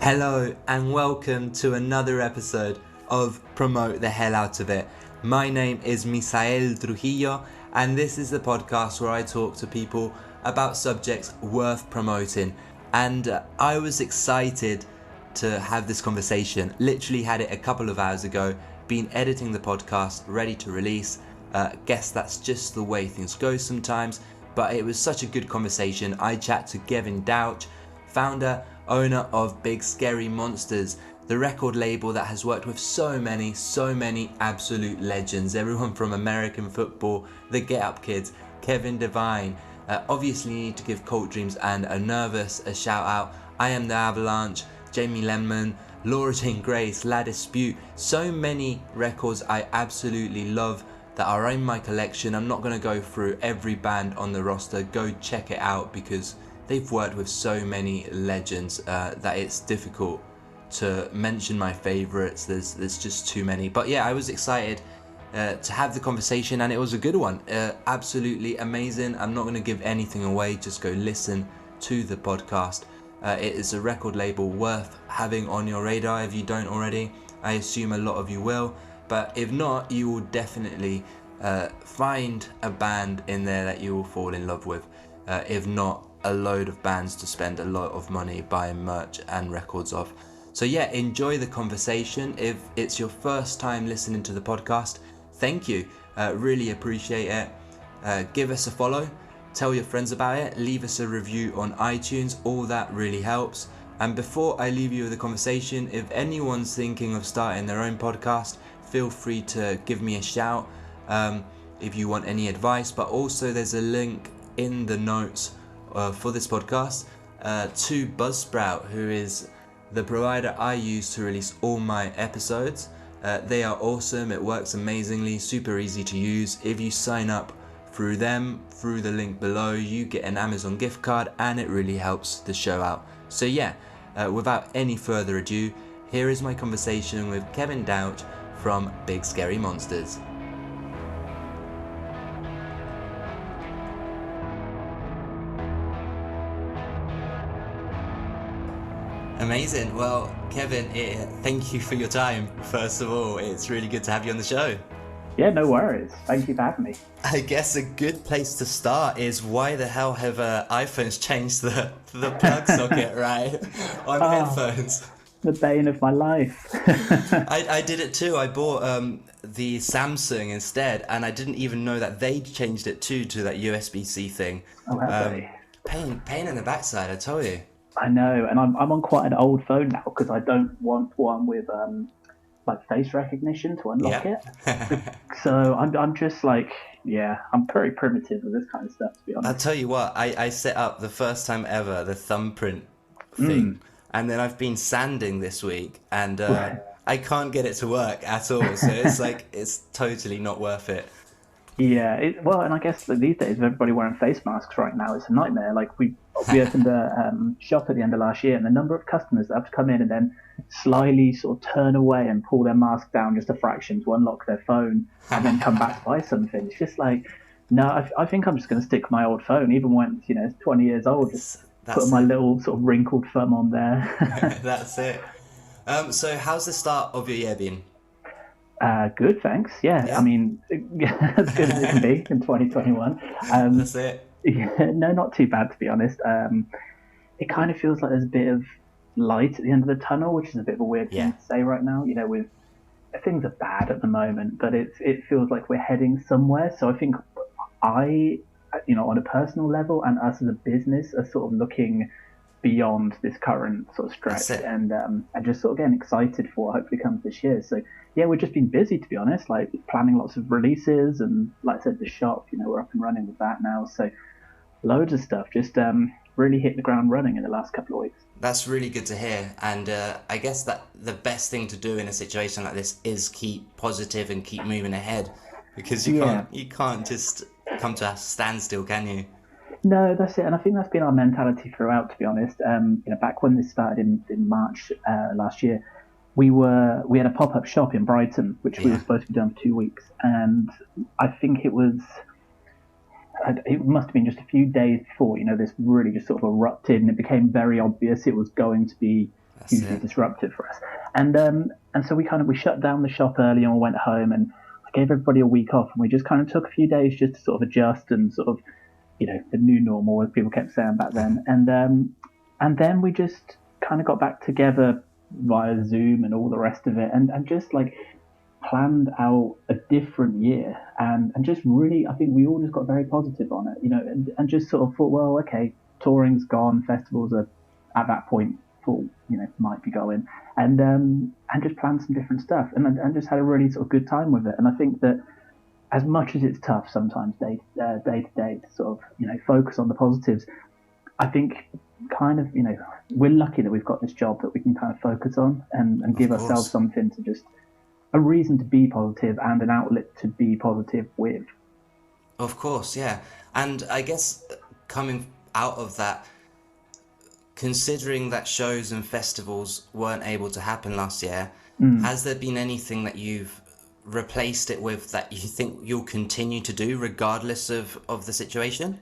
Hello and welcome to another episode of Promote the Hell Out of It. My name is Misael Trujillo and this is the podcast where I talk to people about subjects worth promoting. And I was excited to have this conversation. Literally had it a couple of hours ago, been editing the podcast, ready to release. Guess that's just the way things go sometimes, but it was such a good conversation. I chat to Kevin Douch, founder, owner of Big Scary Monsters, the record label that has worked with so many absolute legends. Everyone from American football, the Get Up Kids, Kevin Devine. Obviously you need to give Cultdreams and Nervus a shout out. I Am the Avalanche, Jamie Lemon, Laura Jane Grace, La Dispute. So many records I absolutely love that are in my collection. I'm not going to go through every band on the roster. Go check it out because they've worked with so many legends that it's difficult to mention my favourites. There's just too many. But yeah, I was excited to have the conversation and it was a good one. Absolutely amazing. I'm not going to give anything away. Just go listen to the podcast. It is a record label worth having on your radar if you don't already. I assume a lot of you will. But if not, you will definitely find a band in there that you will fall in love with. If not, a load of bands to spend a lot of money buying merch and records of. So yeah, enjoy the conversation. If it's your first time listening to the podcast, thank you. Really appreciate it. Give us a follow, tell your friends about it, leave us a review on iTunes. All that really helps. And before I leave you with the conversation, if anyone's thinking of starting their own podcast, feel free to give me a shout if you want any advice. But also there's a link in the notes for this podcast to Buzzsprout, who is the provider I use to release all my episodes. They are awesome. It works amazingly, super easy to use. If you sign up through them, through the link below, you get an Amazon gift card and it really helps the show out. So yeah, without any further ado, here is my conversation with Kevin Douch from Big Scary Monsters. Amazing. Well, Kevin, thank you for your time. First of all, it's really good to have you on the show. Yeah, no worries. Thank you for having me. I guess a good place to start is why the hell have iPhones changed the plug socket, right, on headphones? The bane of my life. I did it too. I bought the Samsung instead, and I didn't even know that they'd changed it too to that USB-C thing. Oh, have they? Pain in the backside, I tell you. I know, and I'm on quite an old phone now because I don't want one with like face recognition to unlock it. So I'm just like, yeah, I'm very primitive with this kind of stuff, to be honest. I'll tell you what, I set up the first time ever the thumbprint thing, and then I've been sanding this week, and I can't get it to work at all. So it's like it's totally not worth it. Yeah, well, and I guess these days with everybody wearing face masks right now, it's a nightmare. Like we opened a shop at the end of last year, and the number of customers that have to come in and then slyly sort of turn away and pull their mask down just a fraction to unlock their phone and then come back to buy something. It's just like, no, I think I'm just going to stick with my old phone, even when it's 20 years old. Just put my little sort of wrinkled thumb on there. That's it. So how's the start of your year been? Good, thanks. Yeah, I mean, as good as it can be in 2021. That's it. Yeah, no, not too bad, to be honest. It kind of feels like there's a bit of light at the end of the tunnel, which is a bit of a weird thing to say right now. With things are bad at the moment, but it feels like we're heading somewhere. So I think on a personal level, and us as a business are sort of looking beyond this current sort of stretch and just sort of getting excited for what hopefully comes this year. So yeah, we've just been busy, to be honest, like planning lots of releases, and like I said, the shop, we're up and running with that now. So loads of stuff, just really hit the ground running in the last couple of weeks. That's really good to hear. And I guess that the best thing to do in a situation like this is keep positive and keep moving ahead, because you can't just come to a standstill, can you? No, that's it. And I think that's been our mentality throughout, to be honest. Back when this started in March last year, we had a pop-up shop in Brighton, which we were supposed to be done for 2 weeks. And I think it must have been just a few days before, this really just sort of erupted, and it became very obvious it was going to be hugely disruptive for us. And so we shut down the shop early and we went home, and I gave everybody a week off, and we just kind of took a few days just to sort of adjust and sort of, the new normal, as people kept saying back then. And then we just kind of got back together via Zoom and all the rest of it, and just like planned out a different year, and just really, I think we all just got very positive on it, and just sort of thought, well, okay, touring's gone, festivals are at that point thought, might be going, and just planned some different stuff, and just had a really sort of good time with it. And I think that as much as it's tough sometimes day to day to sort of, focus on the positives, I think kind of, we're lucky that we've got this job that we can kind of focus on and give ourselves something to just, a reason to be positive and an outlet to be positive with. Of course, yeah. And I guess coming out of that, considering that shows and festivals weren't able to happen last year, has there been anything that you've replaced it with that you think you'll continue to do regardless of the situation?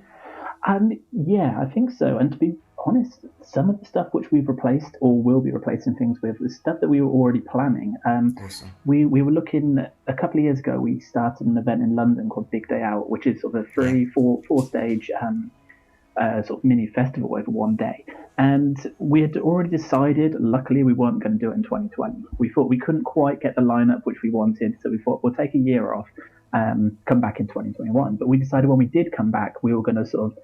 Yeah, I think so. And to be honest, some of the stuff which we've replaced or will be replacing things with is stuff that we were already planning. Awesome. We were looking, a couple of years ago, we started an event in London called Big Day Out, which is sort of a four stage sort of mini festival over one day. And we had already decided, luckily, we weren't going to do it in 2020. We thought we couldn't quite get the lineup which we wanted, so we thought we'll take a year off, come back in 2021. But we decided when we did come back, we were going to sort of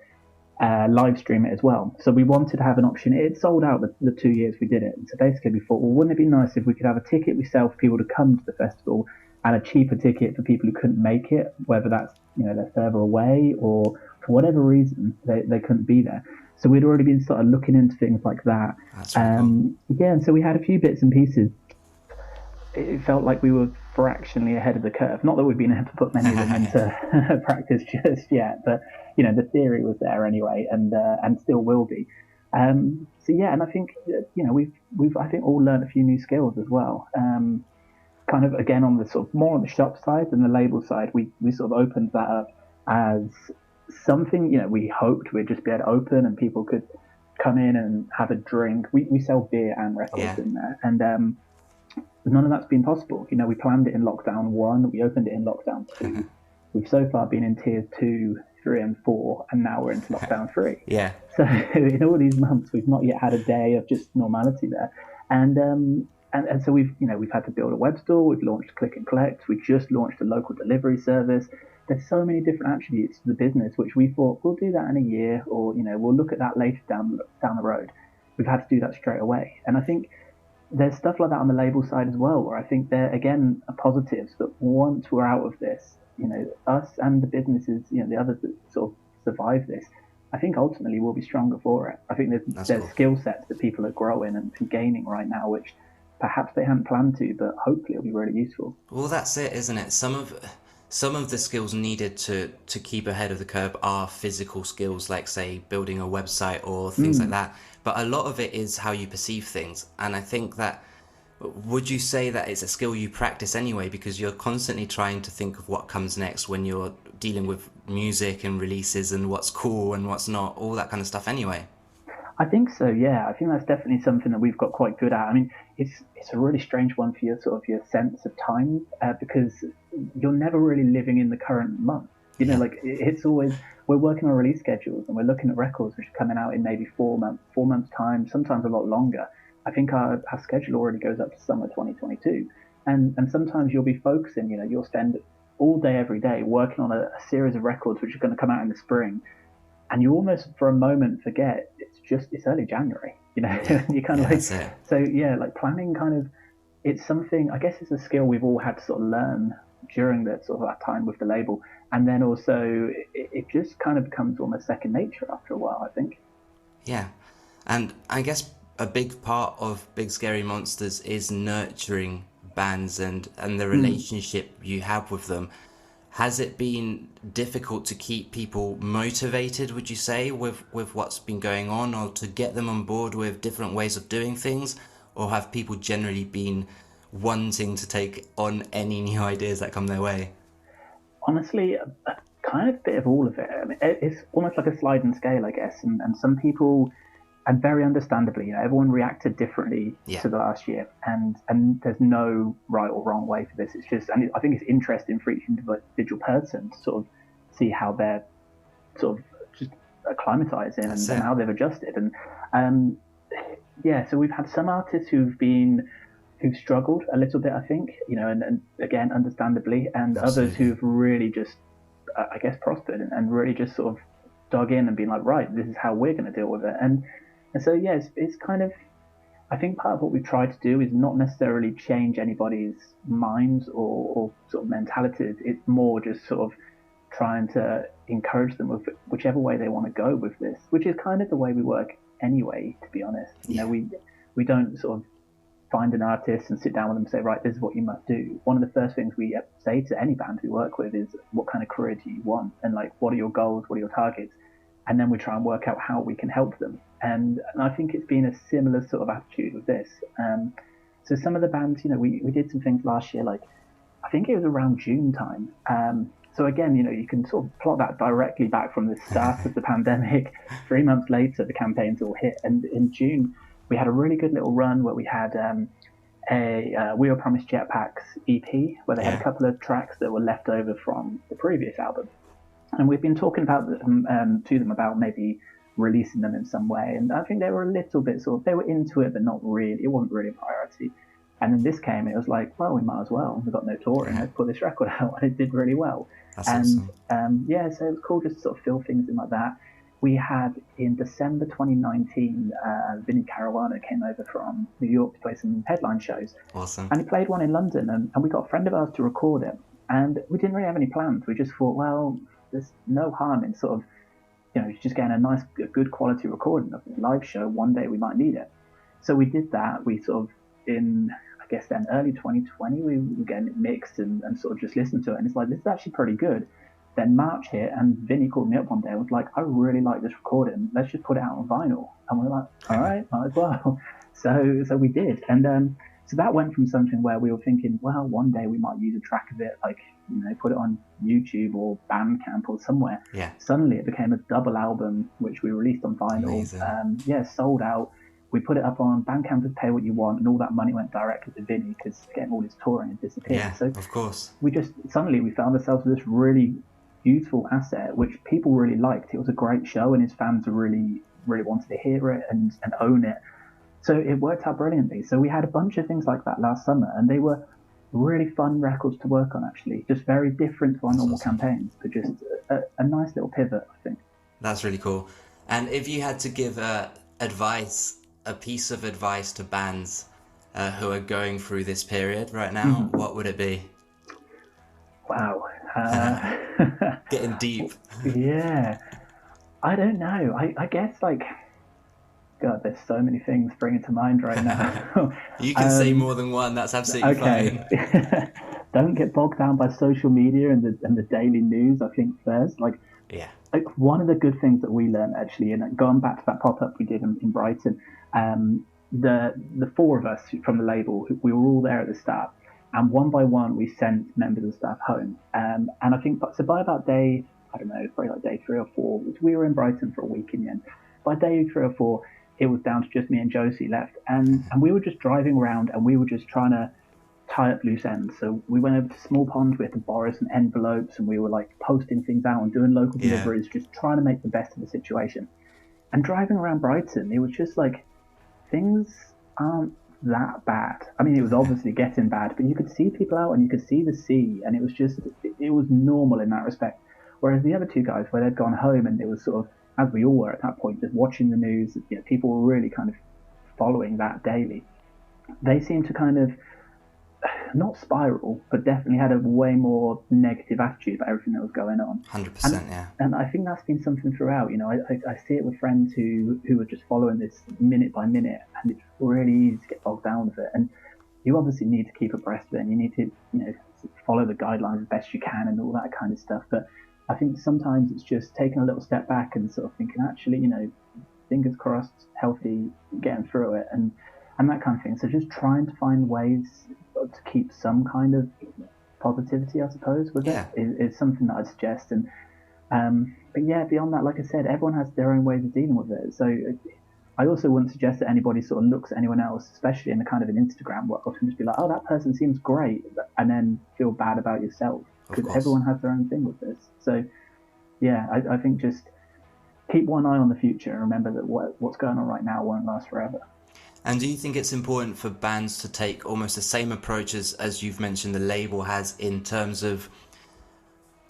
live stream it as well. So we wanted to have an option. It sold out the 2 years we did it. And so basically we thought, well, wouldn't it be nice if we could have a ticket we sell for people to come to the festival and a cheaper ticket for people who couldn't make it, whether that's, they're further away or for whatever reason they couldn't be there. So we'd already been sort of looking into things like that. That's really cool. Yeah, and so we had a few bits and pieces. It felt like we were fractionally ahead of the curve. Not that we've been able to put many of them into practice just yet, but the theory was there anyway, and still will be. So yeah, and I think we've I think all learned a few new skills as well. Kind of again on the sort of more on the shop side than the label side, we sort of opened that up as something we hoped we'd just be able to open and people could come in and have a drink. We sell beer and records in there, and none of that's been possible. We planned it in lockdown 1, we opened it in lockdown 2. We've so far been in tiers 2, 3 and 4, and now we're into lockdown 3. Yeah. So in all these months, we've not yet had a day of just normality there. And so we've had to build a web store. We've launched Click and Collect. We just launched a local delivery service. There's so many different attributes to the business, which we thought we'll do that in a year, or we'll look at that later down the road. We've had to do that straight away. And I think there's stuff like that on the label side as well, where I think there again are positives that once we're out of this, us and the businesses, the others that sort of survive this, I think ultimately we'll be stronger for it. I think there's cool skill sets that people are growing and gaining right now, which perhaps they hadn't planned to, but hopefully it'll be really useful. Well, that's it, isn't it? Some of the skills needed to keep ahead of the curve are physical skills, like say building a website or things like that. But a lot of it is how you perceive things. And I think that, would you say that it's a skill you practice anyway, because you're constantly trying to think of what comes next when you're dealing with music and releases and what's cool and what's not, all that kind of stuff anyway? I think so, yeah. I think that's definitely something that we've got quite good at. I mean, it's a really strange one for your sense of time, because you're never really living in the current month. Like it's always, we're working on release schedules and we're looking at records which are coming out in maybe 4 months time, sometimes a lot longer. I think our schedule already goes up to summer 2022, and sometimes you'll be focusing. You'll spend all day every day working on a series of records which are going to come out in the spring, and you almost for a moment forget it's early January. You kind of so yeah, like planning kind of, it's something, I guess it's a skill we've all had to sort of learn during that sort of that time with the label, and then also it just kind of becomes almost second nature after a while, I think. Yeah, and I guess a big part of Big Scary Monsters is nurturing bands and the relationship you have with them. Has it been difficult to keep people motivated, would you say, with what's been going on, or to get them on board with different ways of doing things? Or have people generally been wanting to take on any new ideas that come their way? Honestly, a kind of bit of all of it. I mean, it's almost like a sliding scale, I guess. And some people and very understandably, everyone reacted differently to the last year, and there's no right or wrong way for this. It's just, and I think it's interesting for each individual person to sort of see how they're sort of just acclimatizing and how they've adjusted. And so we've had some artists who've struggled a little bit, I think, and again, understandably, and others who've really just, I guess, prospered and really just sort of dug in and been like, right, this is how we're going to deal with it. And so, it's kind of, I think part of what we've tried to do is not necessarily change anybody's minds or sort of mentalities. It's more just sort of trying to encourage them with whichever way they want to go with this, which is kind of the way we work anyway, to be honest. We don't sort of find an artist and sit down with them and say, right, this is what you must do. One of the first things we say to any band we work with is, what kind of career do you want? And like, what are your goals? What are your targets? And then we try and work out how we can help them. And I think it's been a similar sort of attitude with this. So some of the bands, we did some things last year, like I think it was around June time. So again, you can sort of plot that directly back from the start of the pandemic. 3 months later, the campaigns all hit. And in June, we had a really good little run where we had a We Were Promised Jetpacks EP, where they had a couple of tracks that were left over from the previous album. And we've been talking about to them about maybe releasing them in some way. And I think they were a little bit they were into it, but not really. It wasn't really a priority. And then this came, it was like, well, we might as well. We've got no touring. Let's put this record out. And it did really well. That's awesome. So it was cool just to sort of fill things in like that. We had, in December 2019, Vinnie Caruana came over from New York to play some headline shows. Awesome. And he played one in London, and we got a friend of ours to record it. And we didn't really have any plans. We just thought, well, there's no harm in sort of, just getting a good quality recording of a live show. One day we might need it. So we did that. We sort of, in, I guess then early 2020, we were getting it mixed and sort of just listened to it. And it's like, this is actually pretty good. Then March hit, and Vinny called me up one day and was like, I really like this recording. Let's just put it out on vinyl. And we're like, all right, might as well. So we did. And so that went from something where we were thinking, well, one day we might use a track of it, like, put it on YouTube or Bandcamp or somewhere. Yeah. Suddenly it became a double album, which we released on vinyl. Sold out. We put it up on Bandcamp to Pay What You Want, and all that money went directly to Vinny because, again, all his touring had disappeared. Yeah, so of course. We found ourselves with this really beautiful asset, which people really liked. It was a great show, and his fans really, really wanted to hear it and own it. So it worked out brilliantly. So we had a bunch of things like that last summer, and they were really fun records to work on, actually. Just very different to our normal campaigns, but just a nice little pivot, I think. That's really cool. And if you had to give a piece of advice to bands who are going through this period right now, what would it be? Wow. Getting deep. Yeah. I don't know. I guess, like, God, there's so many things springing to mind right now. You can say more than one. That's absolutely fine. Don't get bogged down by social media and the daily news, I think, first. Like one of the good things that we learned, actually, and going back to that pop-up we did in Brighton, the four of us from the label, we were all there at the start. And one by one, we sent members of staff home. And I think, so by about day, I don't know, probably like day 3 or 4, we were in Brighton for a week in the end. By day 3 or 4, it was down to just me and Josie left. And we were just driving around, and we were just trying to tie up loose ends. So we went over to Small Pond, we had to borrow some envelopes, and we were like posting things out and doing local deliveries, just trying to make the best of the situation. And driving around Brighton, it was just like, things aren't that bad. I mean, it was obviously getting bad, but you could see people out and you could see the sea, and it was just, it was normal in that respect. Whereas the other two guys, where they'd gone home and it was sort of, as we all were at that point, just watching the news, people were really kind of following that daily. They seemed to kind of, not spiral, but definitely had a way more negative attitude about everything that was going on. 100%, yeah. And I think that's been something throughout. I see it with friends who are just following this minute by minute, and it's really easy to get bogged down with it. And you obviously need to keep abreast of it, and you need to, follow the guidelines as best you can and all that kind of stuff. But I think sometimes it's just taking a little step back and sort of thinking, actually, fingers crossed, healthy, getting through it, and that kind of thing. So just trying to find ways to keep some kind of positivity, I suppose, with it is something that I'd suggest. And but yeah, beyond that, like I said, everyone has their own ways of dealing with it. So I also wouldn't suggest that anybody sort of looks at anyone else, especially in the kind of an Instagram world, and just be like, oh, that person seems great, and then feel bad about yourself, because everyone has their own thing with this. So, yeah, I think just keep one eye on the future and remember that what's going on right now won't last forever. And do you think it's important for bands to take almost the same approach as you've mentioned the label has, in terms of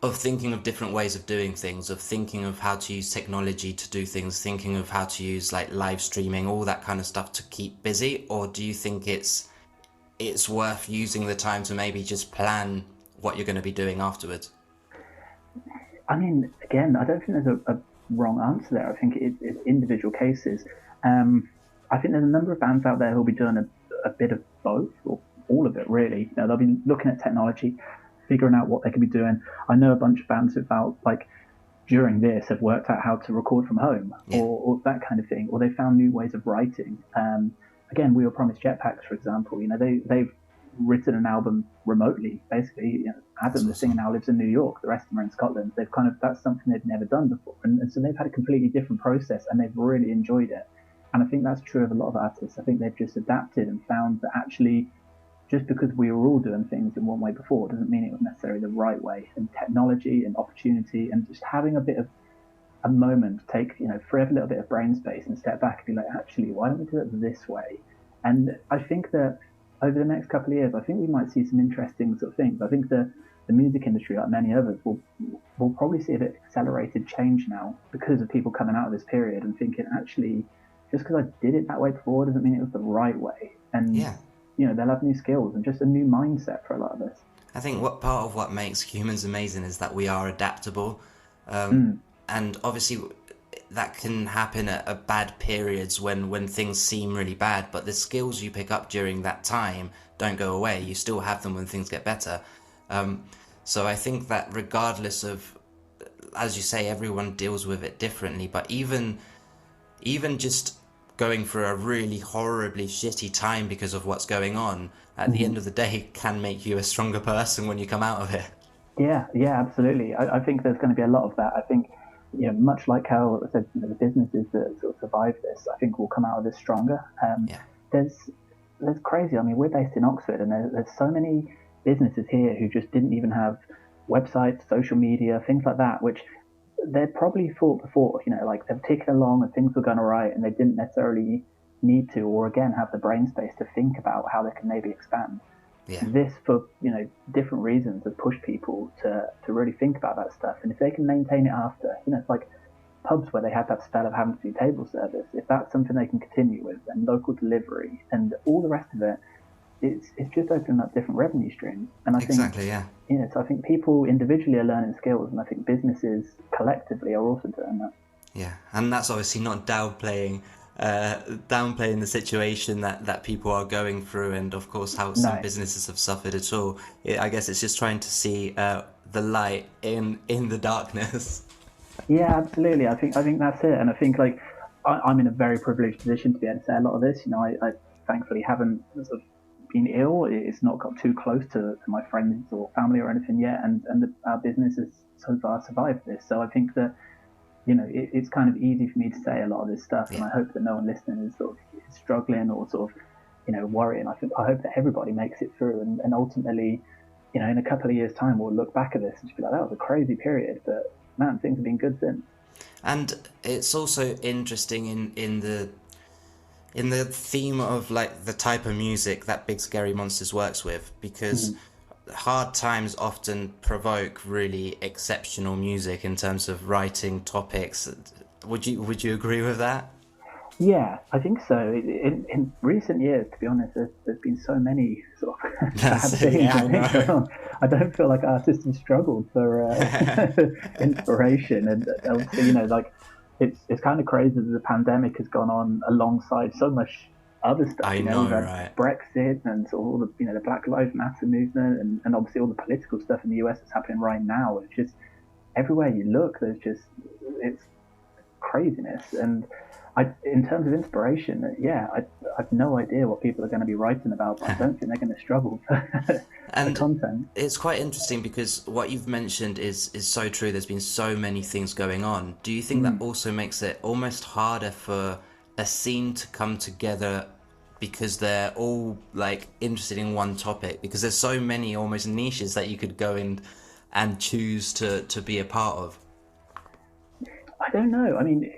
thinking of different ways of doing things, of thinking of how to use technology to do things, thinking of how to use like live streaming, all that kind of stuff to keep busy? Or do you think it's worth using the time to maybe just plan what you're going to be doing afterwards? I mean, again, I don't think there's a wrong answer there. I think it's individual cases. I think there's a number of bands out there who'll be doing a bit of both, or all of it really. They'll be looking at technology, figuring out what they could be doing. I know a bunch of bands who've during this have worked out how to record from home, or that kind of thing, or they found new ways of writing. Again, We Were Promised Jetpacks, for example, they've written an album remotely, basically. Adam, the singer, now lives in New York, the rest of them are in Scotland. That's something they've never done before. And so they've had a completely different process, and they've really enjoyed it. And I think that's true of a lot of artists. I think they've just adapted and found that actually, just because we were all doing things in one way before doesn't mean it was necessarily the right way. And technology and opportunity and just having a bit of a moment to take, free up a little bit of brain space and step back and be like, actually, why don't we do it this way? And I think that over the next couple of years, I think we might see some interesting sort of things. I think the music industry, like many others, will probably see a bit of accelerated change now because of people coming out of this period and thinking, actually, just because I did it that way before doesn't mean it was the right way. And they'll have new skills and just a new mindset for a lot of us. I think part of what makes humans amazing is that we are adaptable. And obviously that can happen at bad periods when things seem really bad, but the skills you pick up during that time don't go away. You still have them when things get better. So I think that regardless of, as you say, everyone deals with it differently, but even just going through a really horribly shitty time because of what's going on, at the end of the day, can make you a stronger person when you come out of it. Yeah, absolutely. I think there's going to be a lot of that. I think, much like how I said, the businesses that sort of survive this, I think will come out of this stronger. There's crazy. I mean, we're based in Oxford, and there's so many businesses here who just didn't even have websites, social media, things like that, which they'd probably thought before, they've taken along and things were going all right, and they didn't necessarily need to, or again, have the brain space to think about how they can maybe expand. This, for different reasons, has pushed people to really think about that stuff. And if they can maintain it after, it's like pubs where they had that spell of having to do table service. If that's something they can continue with, and local delivery and all the rest of it, it's just opening up different revenue streams. And I think, so I think people individually are learning skills, and I think businesses collectively are also doing that. Yeah, and that's obviously not downplaying the situation that people are going through, and of course how some businesses have suffered at all. I guess it's just trying to see the light in the darkness. Yeah, absolutely. I think that's it. And I think I'm in a very privileged position to be able to say a lot of this. I thankfully haven't sort of been ill. It's not got too close to my friends or family or anything yet, and our business has so far survived this. So I think that it's kind of easy for me to say a lot of this stuff, and I hope that no one listening is sort of struggling or sort of worrying. I hope that everybody makes it through, and ultimately, in a couple of years' time, we'll look back at this and just be like, that was a crazy period, but man, things have been good since. And it's also interesting in the theme of like the type of music that Big Scary Monsters works with, because hard times often provoke really exceptional music in terms of writing topics. Would you agree with that? Yeah, I think so. In recent years, to be honest, there's been so many sort of bad things. I don't feel like artists have struggled for inspiration, and obviously, it's kind of crazy that the pandemic has gone on alongside so much other stuff. I know, right? Brexit and sort of all the the Black Lives Matter movement, and obviously all the political stuff in the US that's happening right now. It's just everywhere you look, it's craziness. And in terms of inspiration, I've no idea what people are going to be writing about, but I don't think they're going to struggle for content. It's quite interesting because what you've mentioned is so true. There's been so many things going on. Do you think that also makes it almost harder for a scene to come together because they're all like interested in one topic, because there's so many almost niches that you could go in and choose to be a part of? I don't know. I mean,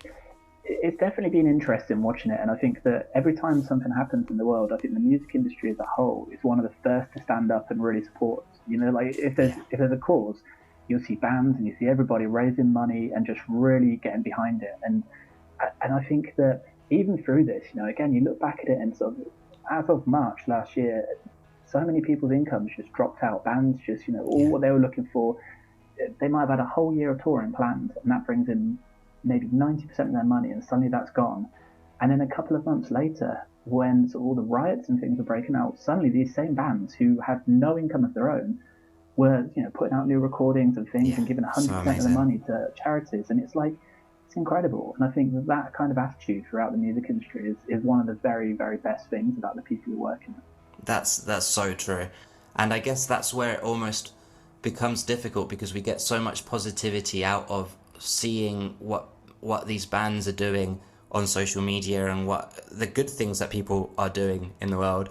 it's definitely been interesting watching it, and I think that every time something happens in the world, I think the music industry as a whole is one of the first to stand up and really support. You know, like if there's a cause, you'll see bands and you see everybody raising money and just really getting behind it. And I think that even through this, you know, again, you look back at it and sort of as of March last year, so many people's incomes just dropped out. Bands just, you know, all what they were looking for, they might have had a whole year of touring planned, and that brings in maybe 90% of their money, and suddenly that's gone. And then a couple of months later, when sort of all the riots and things were breaking out, suddenly these same bands who have no income of their own were, you know, putting out new recordings and things and giving 100% of the money to charities. And it's like, it's incredible. And I think that kind of attitude throughout the music industry is one of the very, very best things about the people who work in it. That's so true. And I guess that's where it almost becomes difficult, because we get so much positivity out of seeing what these bands are doing on social media and what the good things that people are doing in the world,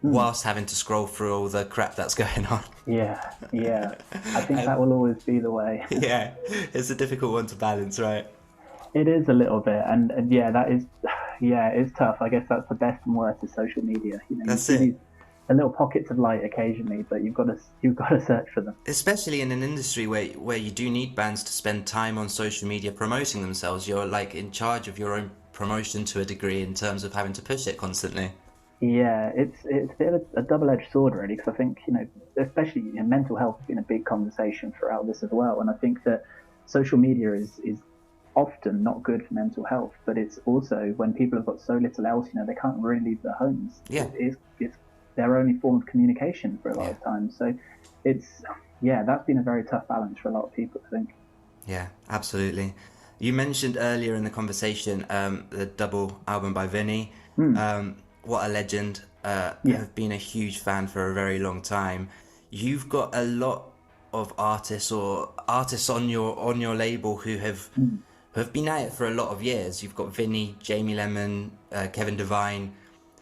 whilst having to scroll through all the crap that's going on. Yeah. I think that will always be the way. Yeah, it's a difficult one to balance, right? It is a little bit, and yeah, that is, yeah, it's tough. I guess that's the best and worst of social media. You know, that's you see these little pockets of light occasionally, but you've got to search for them. Especially in an industry where you do need bands to spend time on social media promoting themselves. You're like in charge of your own promotion to a degree in terms of having to push it constantly. Yeah, it's a bit of a double-edged sword, really, because I think, you know, especially, you know, mental health has been a big conversation throughout this as well, and I think that social media is often not good for mental health, but it's also, when people have got so little else, you know, they can't really leave their homes. Yeah. It's their only form of communication for a lot of times. So that's been a very tough balance for a lot of people, I think. Yeah, absolutely. You mentioned earlier in the conversation the double album by Vinnie. What a legend. I've been a huge fan for a very long time. You've got a lot of artists on your label who have been at it for a lot of years. You've got Vinnie, Jamie Lemon, Kevin Devine.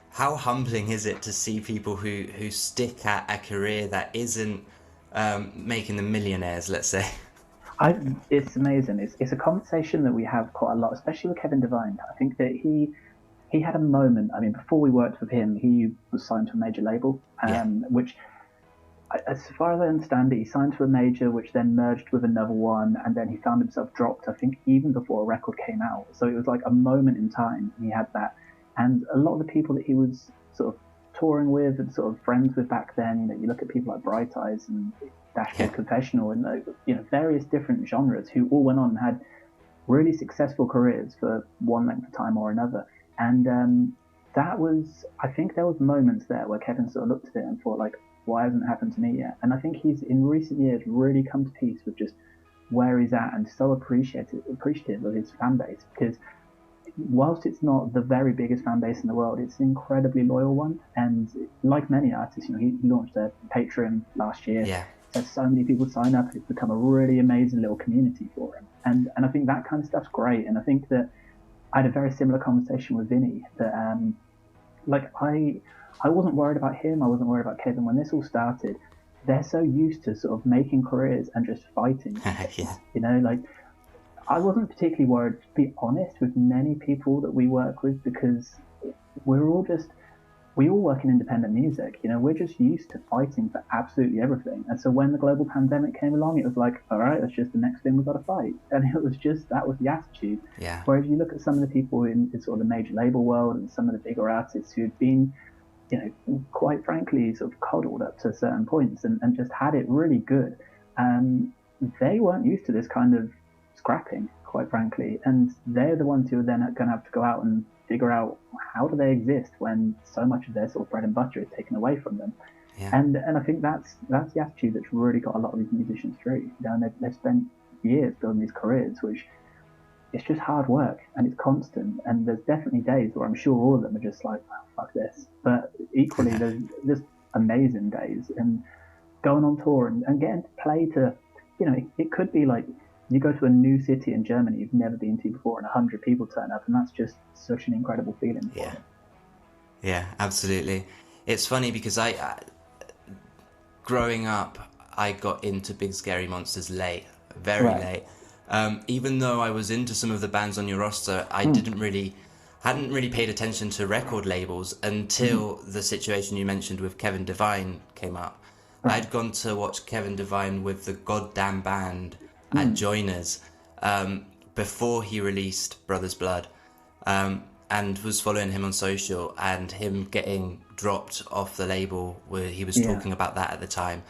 How humbling is it to see people who stick at a career that isn't making them millionaires, let's say? It's amazing. It's a conversation that we have quite a lot, especially with Kevin Devine. I think that he had a moment. I mean, before we worked with him, he was signed to a major label, which, as far as I understand it, he signed to a major, which then merged with another one, and then he found himself dropped, I think, even before a record came out. So it was like a moment in time, and he had that. And a lot of the people that he was sort of touring with and sort of friends with back then, you know, you look at people like Bright Eyes and Dashboard Confessional and, you know, various different genres who all went on and had really successful careers for one length of time or another. And that was, I think there was moments there where Kevin sort of looked at it and thought, like, why hasn't it happened to me yet? And I think he's, in recent years, really come to peace with just where he's at and so appreciative of his fan base, because whilst it's not the very biggest fan base in the world, it's an incredibly loyal one. And like many artists, you know, he launched a Patreon last year. Yeah. So many people sign up, and it's become a really amazing little community for him. And I think that kind of stuff's great. And I think that I had a very similar conversation with Vinnie that, I wasn't worried about him. I wasn't worried about Kevin. When this all started, they're so used to sort of making careers and just fighting. Yeah. You know, like, I wasn't particularly worried, to be honest, with many people that we work with, because we all work in independent music. You know, we're just used to fighting for absolutely everything. And so when the global pandemic came along, it was like, all right, that's just the next thing we've got to fight. And it was just, that was the attitude. Yeah. Whereas you look at some of the people in sort of the major label world and some of the bigger artists who had been, you know, quite frankly, sort of coddled up to certain points and just had it really good. They weren't used to this kind of scrapping, quite frankly, and they're the ones who are then going to have to go out and figure out how do they exist when so much of their sort of bread and butter is taken away from them. Yeah. And I think that's the attitude that's really got a lot of these musicians through. You know, and they've spent years building these careers, which it's just hard work and it's constant. And there's definitely days where I'm sure all of them are just like, oh, fuck this. But equally, there's just amazing days, and going on tour and getting to play to, you know, it could be like you go to a new city in Germany you've never been to before, and 100 people turn up, and that's just such an incredible feeling for them. Yeah, absolutely. It's funny because growing up, I got into Big Scary Monsters late, very late. Even though I was into some of the bands on your roster, I hadn't really paid attention to record labels until the situation you mentioned with Kevin Devine came up. I'd gone to watch Kevin Devine with the Goddamn Band at Joiners before he released Brother's Blood, and was following him on social, and him getting dropped off the label where he was talking about that at the time.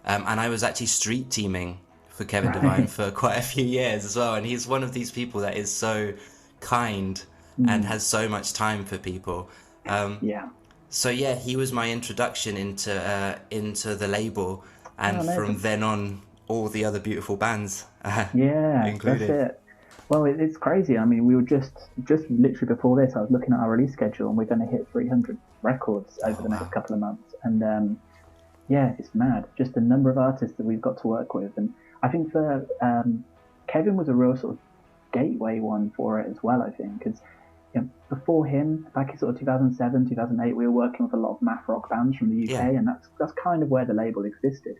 And I was actually street teaming for Kevin Devine for quite a few years as well, and he's one of these people that is so kind and has so much time for people. So yeah, he was my introduction into the label, and from then on, all the other beautiful bands included. That's it. Well, it's crazy. I mean, we were just literally before this, I was looking at our release schedule, and we're going to hit 300 records over the next couple of months. And it's mad. Just the number of artists that we've got to work with. And I think for Kevin was a real sort of gateway one for it as well, I think, because before him, back in sort of 2007, 2008, we were working with a lot of math rock bands from the UK, and that's kind of where the label existed.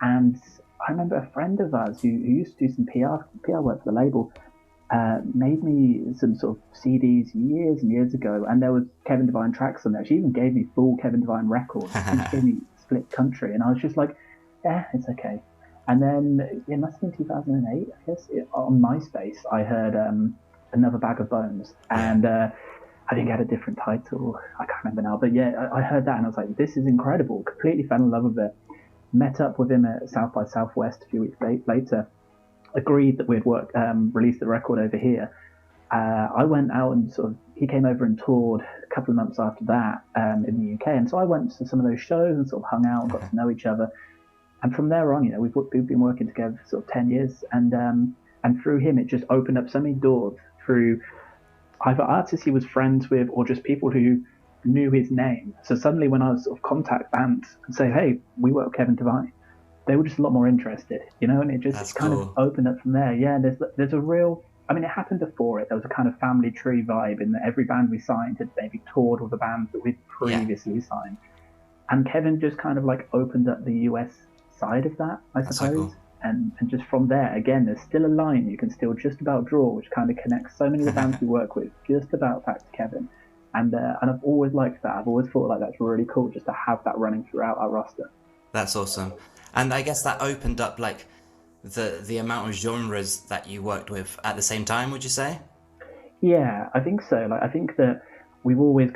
And I remember a friend of ours who used to do some PR work for the label, made me some sort of CDs years and years ago, and there was Kevin Devine tracks on there. She even gave me full Kevin Devine records. She gave me Split Country, and I was just like, it's okay. And then it must have been 2008, I guess, on MySpace, I heard Another Bag of Bones, and I think it had a different title. I can't remember now, but I heard that, and I was like, this is incredible. Completely fell in love with it. Met up with him at South by Southwest a few weeks later. Agreed that we'd release the record over here. I went out and he came over and toured a couple of months after that in the UK, and so I went to some of those shows and sort of hung out and got to know each other. And from there on, we've been working together for sort of 10 years, and through him it just opened up so many doors through either artists he was friends with or just people who knew his name. So suddenly when I was sort of contact bands and say, hey, we work with Kevin Devine, they were just a lot more interested, and it just kind of opened up from there. Yeah, there's a real, I mean, it happened before it. There was a kind of family tree vibe in that every band we signed had maybe toured with the bands that we'd previously signed. And Kevin just kind of like opened up the US side of that, I suppose. So cool. And just from there, again, there's still a line you can still just about draw, which kind of connects so many of the bands we work with, just about back to Kevin. And I've always liked that. I've always thought like that's really cool just to have that running throughout our roster. That's awesome. And I guess that opened up like the amount of genres that you worked with at the same time, would you say? Yeah, I think so. Like I think that we've always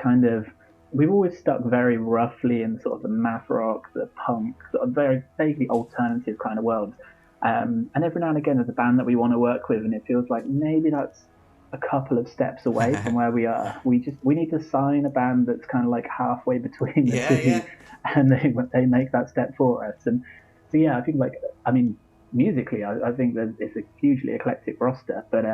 stuck very roughly in sort of the math rock, the punk, sort of very vaguely alternative kind of world. And every now and again there's a band that we want to work with, and it feels like maybe that's a couple of steps away from where we are. We need to sign a band that's kind of like halfway between the two, and they make that step for us. And so I think musically I think that it's a hugely eclectic roster, but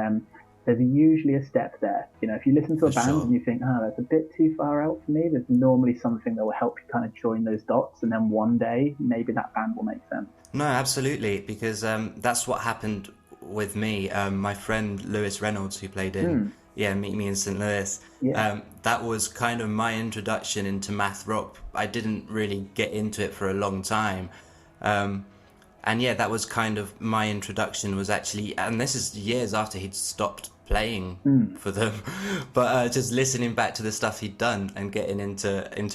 there's usually a step there. If you listen to a band and you think, that's a bit too far out for me, there's normally something that will help you kind of join those dots, and then one day maybe that band will make sense. No, absolutely, because that's what happened with me. My friend Lewis Reynolds, who played in Meet Me in St. Louis, that was kind of my introduction into math rock. I didn't really get into it for a long time. And that was kind of my introduction, was actually, and this is years after he'd stopped playing for them, but just listening back to the stuff he'd done and getting into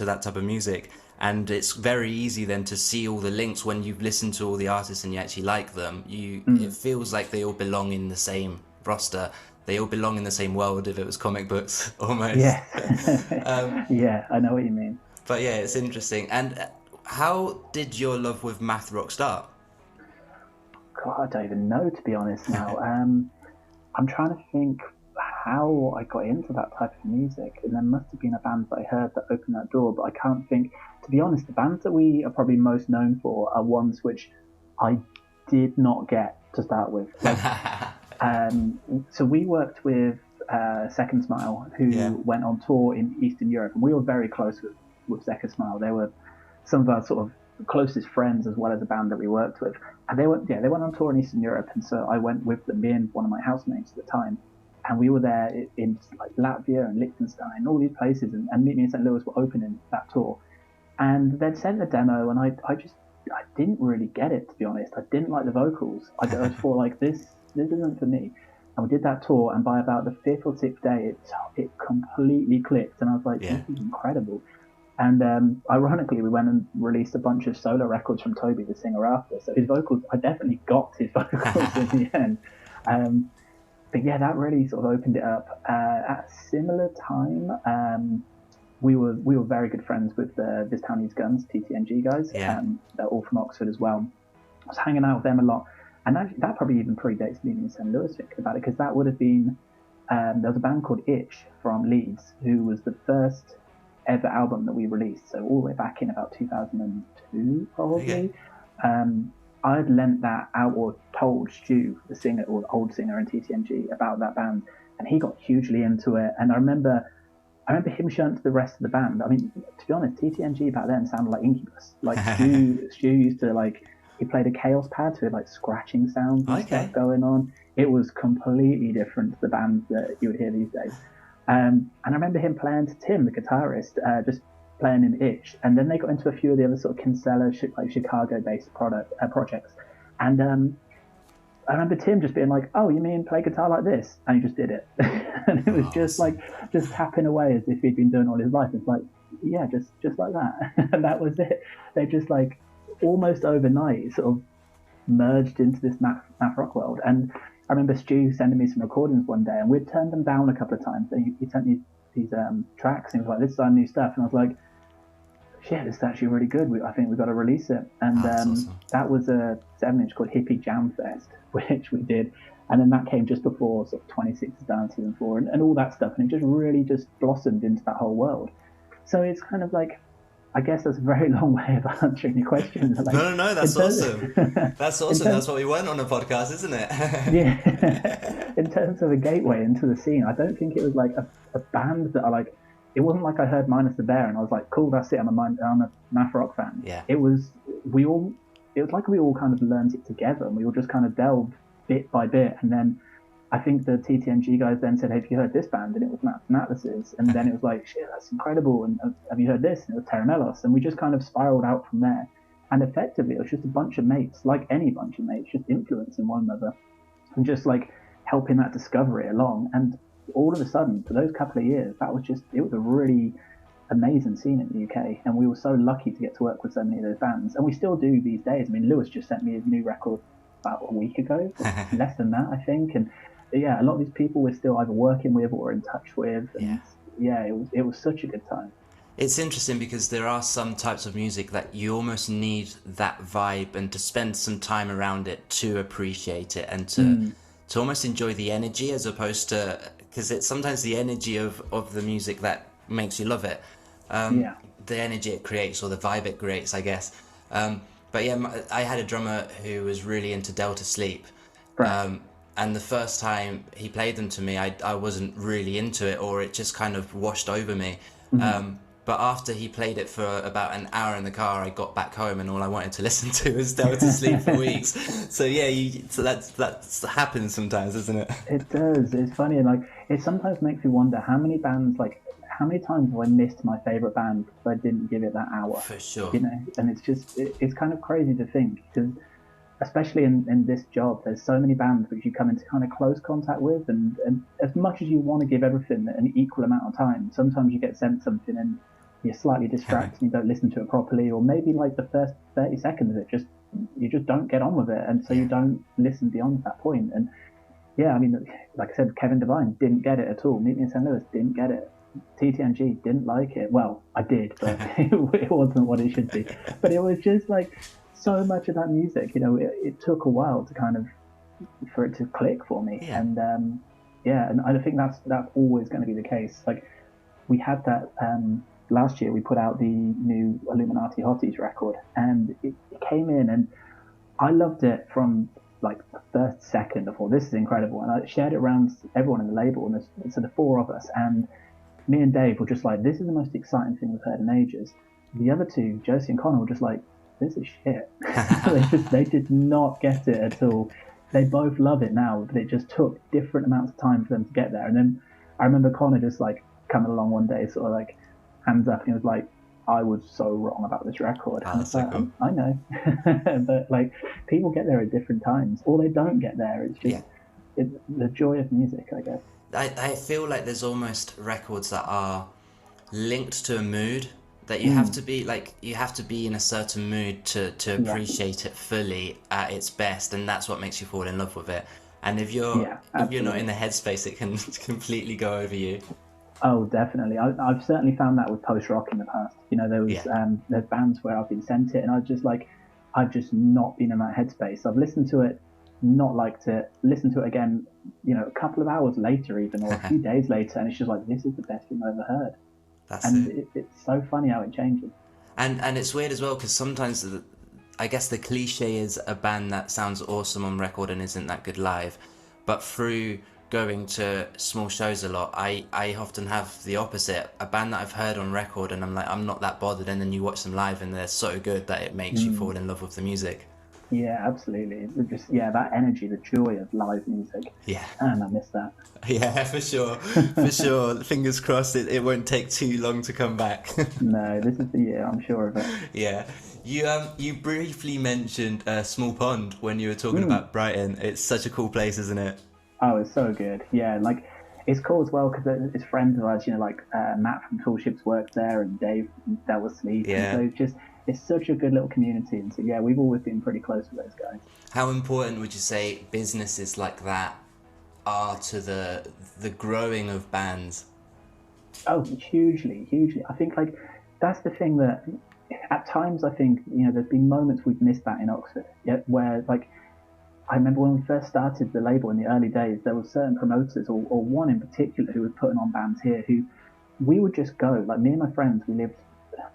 that type of music. And it's very easy then to see all the links when you've listened to all the artists and you actually like them. It feels like they all belong in the same roster. They all belong in the same world, if it was comic books, almost. Yeah, I know what you mean. But it's interesting. And how did your love with math rock start? God, I don't even know, to be honest now. I'm trying to think how I got into that type of music, and there must have been a band that I heard that opened that door, but I can't think. To be honest, the bands that we are probably most known for are ones which I did not get to start with. So we worked with Second Smile, who went on tour in Eastern Europe, and we were very close with Second Smile. They were some of our sort of closest friends as well as a band that we worked with. And they went on tour in Eastern Europe, and so I went with them, me and one of my housemates at the time. And we were there in like Latvia and Liechtenstein, all these places, and Meet Me in St. Louis were opening that tour. And they'd sent the demo, and I didn't really get it, to be honest. I didn't like the vocals. I just thought like this isn't for me. And we did that tour, and by about the 5th or 6th day, it completely clicked, and I was like, this is incredible. And ironically, we went and released a bunch of solo records from Toby, the singer, after. So his vocals, I definitely got his vocals in the end. But yeah, that really sort of opened it up. At a similar time, we were very good friends with the This Town Needs Guns, TTNG guys. They're all from Oxford as well. I was hanging out with them a lot. And that probably even predates me in St. Louis thinking about it, because that would have been, there was a band called Itch from Leeds, who was the first ever album that we released, so all the way back in about 2002 probably. I had lent that out, or told Stu, the singer, or the old singer in TTNG, about that band, and he got hugely into it. And I remember him showing to the rest of the band. I mean, to be honest, TTNG back then sounded like Incubus. Like Stu used to like, he played a Chaos pad, so he had like scratching sounds and stuff going on. It was completely different to the bands that you would hear these days. And I remember him playing to Tim, the guitarist, just playing in Itch. And then they got into a few of the other sort of Kinsella, like Chicago-based projects. And I remember Tim just being like, "Oh, you mean play guitar like this?" And he just did it. And it was just like, just tapping away as if he'd been doing all his life. It's like, yeah, just like that. And that was it. They just like, almost overnight, sort of merged into this math rock world. And I remember Stu sending me some recordings one day, and we'd turned them down a couple of times. And he sent me these tracks, and he was like, "This is our new stuff." And I was like, "Shit, this is actually really good. I think we've got to release it." And awesome. That was a 7-inch called Hippie Jam Fest, which we did. And then that came just before sort of 26 down season 4 and all that stuff. And it just really just blossomed into that whole world. So it's kind of like, I guess that's a very long way of answering your question. Like, no, that's awesome. That's awesome. That's what we want on a podcast, isn't it? Yeah. In terms of a gateway into the scene, I don't think it was like a band that I like. It wasn't like I heard Minus the Bear and I was like, cool, that's it. I'm a math rock fan. Yeah. It was like we all kind of learned it together, and we all just kind of delved bit by bit. And then I think the TTNG guys then said, "Hey, have you heard this band?" And it was Maps and Atlases. And then it was like, "Shit, that's incredible." And have you heard this? And it was Terramelos. And we just kind of spiraled out from there. And effectively, it was just a bunch of mates, like any bunch of mates, just influencing one another and just like helping that discovery along. And all of a sudden, for those couple of years, it was a really amazing scene in the UK. And we were so lucky to get to work with so many of those bands. And we still do these days. I mean, Lewis just sent me his new record about a week ago, less than that, I think. And yeah, a lot of these people we're still either working with or in touch with. And it was such a good time. It's interesting because there are some types of music that you almost need that vibe and to spend some time around it to appreciate it and to almost enjoy the energy, as opposed to, because it's sometimes the energy of the music that makes you love it. The energy it creates, or the vibe it creates, I guess. But yeah, I had a drummer who was really into Delta Sleep. Right. And the first time he played them to me, I wasn't really into it, or it just kind of washed over me. But after he played it for about an hour in the car, I got back home and all I wanted to listen to was Delta Sleep for weeks. So yeah, so that happens sometimes, doesn't it? It does. It's funny, and like it sometimes makes me wonder how many times have I missed my favourite band because I didn't give it that hour. For sure. You know, and it's just it's kind of crazy to think, because especially in this job, there's so many bands which you come into kind of close contact with, and as much as you want to give everything an equal amount of time, sometimes you get sent something and you're slightly distracted and you don't listen to it properly, or maybe like the first 30 seconds of it you just don't get on with it, and so you don't listen beyond that point. And yeah, I mean, like I said, Kevin Devine didn't get it at all. Meet Me in St. Louis didn't get it. TTNG didn't like it. Well, I did, but it wasn't what it should be. But it was just like so much of that music, you know, it took a while to kind of for it to click for me. And and I think that's always going to be the case. Like we had that last year, we put out the new Illuminati Hotties record, and it came in, and I loved it from like the first second. I thought, this is incredible, and I shared it around everyone in the label, and so the four of us, and me and Dave were just like, this is the most exciting thing we've heard in ages. The other two, Josie and Connor, were just like, this is shit. They did not get it at all. They both love it now, but it just took different amounts of time for them to get there. And then I remember Connor just like coming along one day, sort of like hands up, and he was like, I was so wrong about this record. Oh, and that's so cool. I know. But like, people get there at different times, or they don't get there. It's just it's the joy of music, I guess. I feel like there's almost records that are linked to a mood, that you have to be like, you have to be in a certain mood to appreciate it fully at its best, and that's what makes you fall in love with it. And if you're not in the headspace, it can completely go over you. Oh, definitely. I've certainly found that with post rock in the past. You know, there was there's bands where I've been sent it, and I've just not been in that headspace. I've listened to it, not liked it, listened to it again, you know, a couple of hours later even, or a few days later, and it's just like, this is the best thing I've ever heard. It's so funny how it changes. And it's weird as well, because sometimes I guess the cliche is a band that sounds awesome on record and isn't that good live, but through going to small shows a lot, I often have the opposite. A band that I've heard on record and I'm like, I'm not that bothered, and then you watch them live and they're so good that it makes you fall in love with the music. Yeah, absolutely. Just that energy, the joy of live music. Yeah. And I miss that. Yeah, for sure. For sure. Fingers crossed it won't take too long to come back. No, this is the year, I'm sure of it. Yeah. You briefly mentioned Small Pond when you were talking about Brighton. It's such a cool place, isn't it? Oh, it's so good. Yeah, like, it's cool as well because it's friends of ours, you know, like Matt from Tall Ships worked there, and Dave that was Sleep. Yeah. And so it's such a good little community, and so yeah, we've always been pretty close with those guys. How important would you say businesses like that are to the growing of bands? Oh, hugely. I think like that's the thing that at times I think, you know, there's been moments we've missed that in Oxford, where like, I remember when we first started the label in the early days, there were certain promoters, or one in particular, who was putting on bands here, who we would just go, like me and my friends, we lived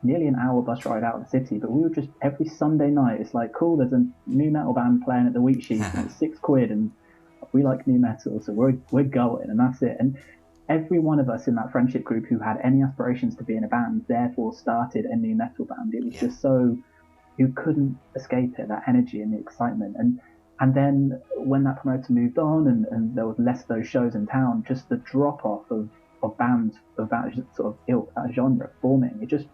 nearly an hour bus ride out of the city, but we would just, every Sunday night, it's like, cool, there's a new metal band playing at the Wheat Sheaf, and it's £6, and we like new metal, so we're going, and that's it. And every one of us in that friendship group who had any aspirations to be in a band, therefore started a new metal band. It was just so, you couldn't escape it, that energy and the excitement. And then when that promoter moved on and there was less of those shows in town, just the drop off of bands of that sort of ilk, that genre forming, it just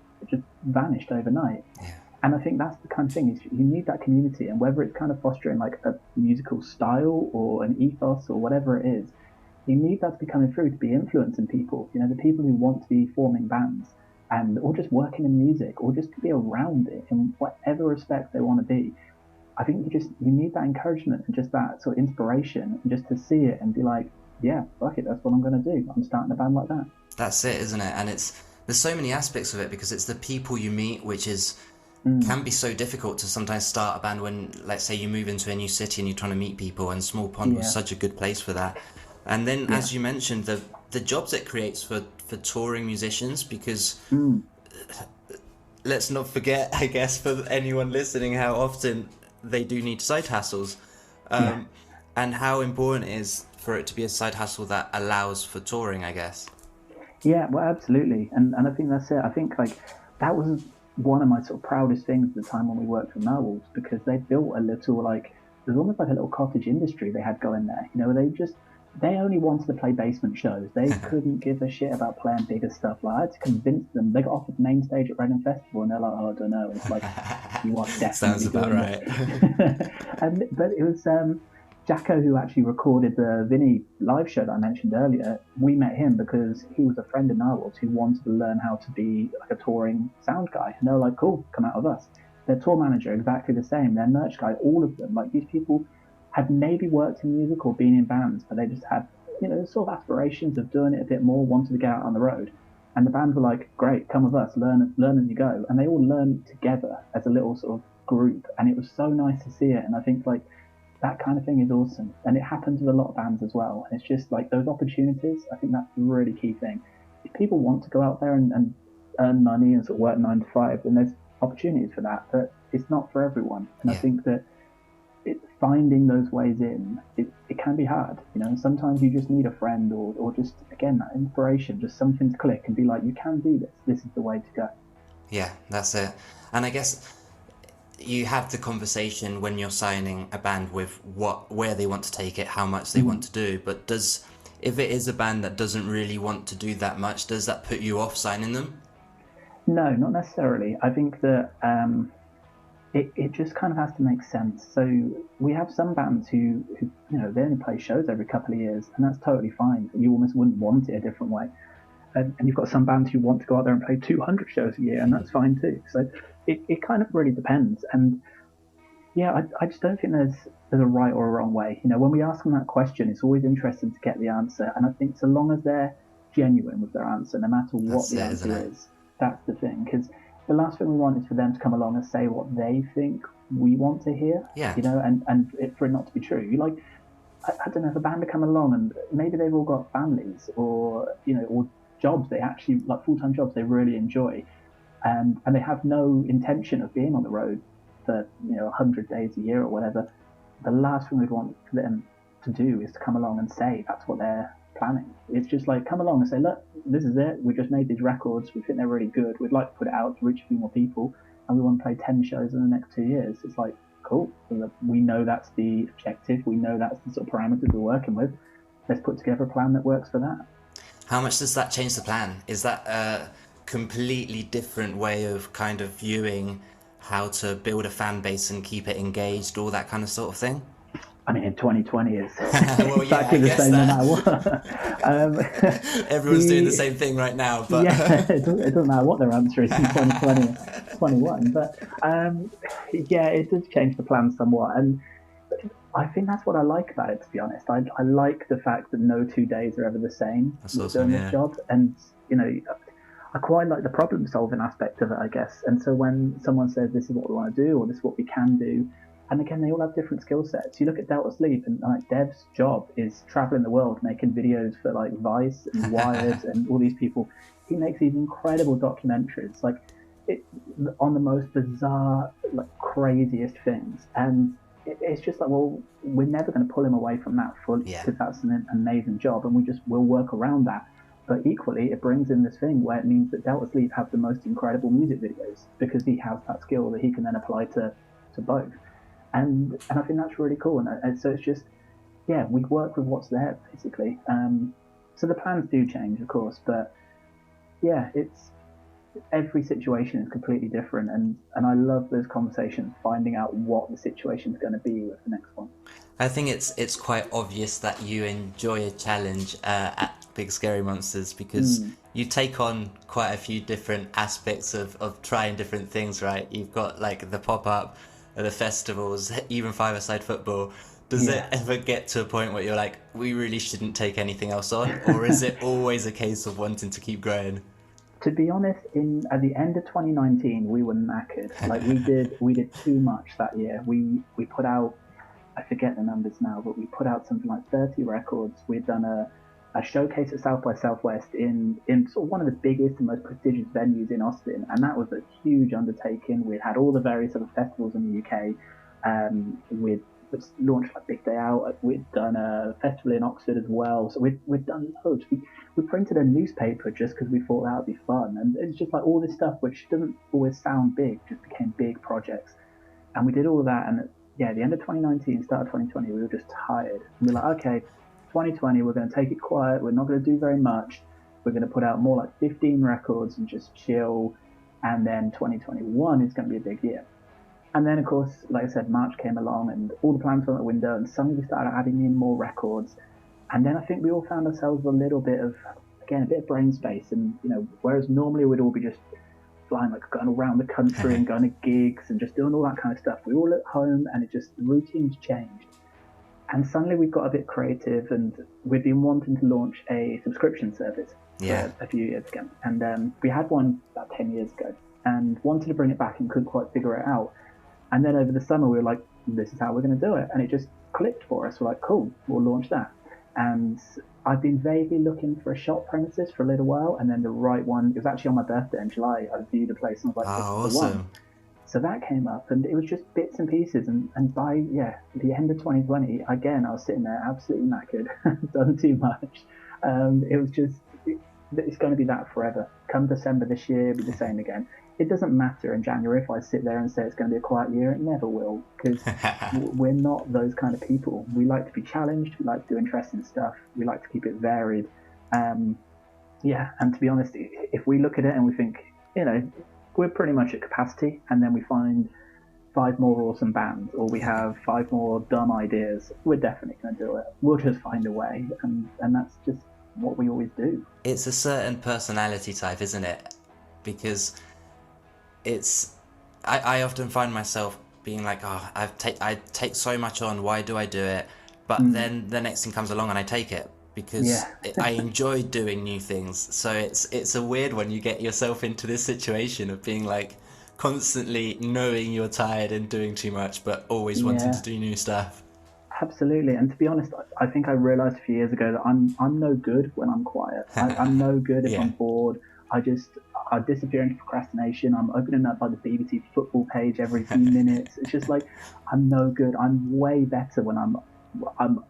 vanished overnight. Yeah. And I think that's the kind of thing, is you need that community, and whether it's kind of fostering like a musical style or an ethos or whatever it is, you need that to be coming through to be influencing people. You know, the people who want to be forming bands or just working in music, or just to be around it in whatever respect they want to be. I think you need that encouragement and just that sort of inspiration, and just to see it and be like, yeah, fuck it, that's what I'm going to do. I'm starting a band like that. That's it, isn't it? And there's so many aspects of it, because it's the people you meet, which can be so difficult to sometimes start a band when, let's say, you move into a new city and you're trying to meet people, and Small Pond was such a good place for that. And then, as you mentioned, the jobs it creates for touring musicians, because let's not forget, I guess, for anyone listening, how often they do need side hustles, and how important it is for it to be a side hustle that allows for touring, I guess. Yeah, well, absolutely. And I think that's it. I think like that was one of my sort of proudest things at the time when we worked with Nervus, because they built a little, like, there's almost like a little cottage industry they had going there. You know, they only wanted to play basement shows. They couldn't give a shit about playing bigger stuff. Like, I had to convince them. They got offered main stage at Reading Festival, and they're like, oh, I don't know. And it's like, you are definitely sounds about right. But it was Jacko who actually recorded the Vinnie live show that I mentioned earlier. We met him because he was a friend of Narwhal's who wanted to learn how to be like a touring sound guy. And they were like, cool, come out with us. Their tour manager, exactly the same. Their merch guy, all of them. Like, these people had maybe worked in music or been in bands, but they just had, you know, sort of aspirations of doing it a bit more, wanted to get out on the road. And the band were like, great, come with us, learn as you go. And they all learned together as a little sort of group. And it was so nice to see it. And I think like that kind of thing is awesome. And it happens with a lot of bands as well. And it's just like those opportunities, I think that's the really key thing. If people want to go out there and earn money and sort of work 9 to 5, then there's opportunities for that, but it's not for everyone. And I think that finding those ways in, it can be hard, you know. Sometimes you just need a friend or just, again, that inspiration, just something to click and be like, you can do this is the way to go. Yeah, that's it. And I guess you have the conversation when you're signing a band with where they want to take it, how much they want to do. But if it is a band that doesn't really want to do that much, does that put you off signing them? No, not necessarily. I think that it just kind of has to make sense. So we have some bands who they only play shows every couple of years, and that's totally fine. You almost wouldn't want it a different way. And you've got some bands who want to go out there and play 200 shows a year, and that's fine too. So it kind of really depends. And yeah, I just don't think there's a right or a wrong way. When we ask them that question, it's always interesting to get the answer. And I think so long as they're genuine with their answer, no matter what the answer is, that's the thing. Because the last thing we want is for them to come along and say what they think we want to hear. Yeah. And for it not to be true. I don't know, if a band to come along and maybe they've all got families or jobs they actually, like full-time jobs they really enjoy, and they have no intention of being on the road for 100 days a year or whatever. The last thing we'd want them to do is to come along and say that's what they're planning. It's just like, come along and say, look, this is it, we just made these records, we think they're really good, we'd like to put it out to reach a few more people, and we want to play 10 shows in the next 2 years. It's like, cool, we know that's the objective, we know that's the sort of parameters we're working with, let's put together a plan that works for that. How much does that change the plan? Is that a completely different way of kind of viewing how to build a fan base and keep it engaged, all that kind of sort of thing? I mean, in 2020 it's well, exactly the same no matter what. Everyone's doing the same thing right now. But yeah, it doesn't matter what their answer is in 2020, 21. But yeah, it does change the plan somewhat. And I think that's what I like about it, to be honest. I like the fact that no 2 days are ever the same doing this job. And, I quite like the problem-solving aspect of it, I guess. And so when someone says, this is what we want to do, or this is what we can do, and again, they all have different skill sets. You look at Delta Sleep, and Dev's job is traveling the world, making videos for like Vice and Wired and all these people. He makes these incredible documentaries, on the most bizarre, craziest things. And it's just like, well, we're never going to pull him away from that fully, because that's an amazing job, and we'll work around that. But equally, it brings in this thing where it means that Delta Sleep have the most incredible music videos, because he has that skill that he can then apply to both. And I think that's really cool. And so it's just, we work with what's there, basically. So the plans do change, of course, but it's every situation is completely different, and I love those conversations, finding out what the situation is going to be with the next one. I think it's quite obvious that you enjoy a challenge at Big Scary Monsters, because you take on quite a few different aspects of trying different things, right? You've got like the pop-up, the festivals, even five-a-side football. Does it ever get to a point where you're like, we really shouldn't take anything else on? Or is it always a case of wanting to keep growing? To be honest, at the end of 2019, we were knackered. We did too much that year. We put out, I forget the numbers now, but we put out something like 30 records. We'd done a showcase at South by Southwest in sort of one of the biggest and most prestigious venues in Austin, and that was a huge undertaking. We had all the various other festivals in the UK. We'd launched like Big Day Out. We'd done a festival in Oxford as well. So we'd done loads. We printed a newspaper just because we thought that would be fun, and it's just like all this stuff which doesn't always sound big just became big projects. And we did all of that, and at the end of 2019, start of 2020, we were just tired. And we were like, okay, 2020, we're going to take it quiet. We're not going to do very much. We're going to put out more like 15 records and just chill. And then 2021 is going to be a big year. And then, of course, like I said, March came along and all the plans went out the window, and suddenly we started adding in more records. And then I think we all found ourselves with a little bit of, again, a bit of brain space. And, whereas normally we'd all be just flying, like going around the country and going to gigs and just doing all that kind of stuff, we were all at home, and the routines changed. And suddenly we got a bit creative, and we'd been wanting to launch a subscription service a few years ago. And we had one about 10 years ago and wanted to bring it back and couldn't quite figure it out. And then over the summer, we were like, this is how we're going to do it. And it just clicked for us. We're like, cool, we'll launch that. And I've been vaguely looking for a shop premises for a little while. And then the right one, it was actually on my birthday in July. I viewed a place and I was like, this is the one. So that came up, and it was just bits and pieces. And by the end of 2020, again, I was sitting there absolutely knackered, done too much. It was just, it's going to be that forever. Come December this year, it'll be the same again. it doesn't matter in January if I sit there and say it's going to be a quiet year. It never will, because we're not those kind of people. We like to be challenged. We like to do interesting stuff. We like to keep it varied. Yeah, and to be honest, if we look at it and we think, we're pretty much at capacity, and then we find 5 more awesome bands, or we have 5 more dumb ideas, we're definitely going to do it. We'll just find a way, and that's just what we always do. It's a certain personality type, isn't it? Because I often find myself being like, oh, I take so much on, why do I do it? But then the next thing comes along and I take it, because I enjoy doing new things. So it's a weird one. You get yourself into this situation of being like constantly knowing you're tired and doing too much, but always wanting to do new stuff. Absolutely. And to be honest, I think I realised a few years ago that I'm no good when I'm quiet. I'm no good if I'm bored. I disappear into procrastination. I'm opening up like the BBC football page every few minutes. It's just like, I'm no good. I'm way better when I'm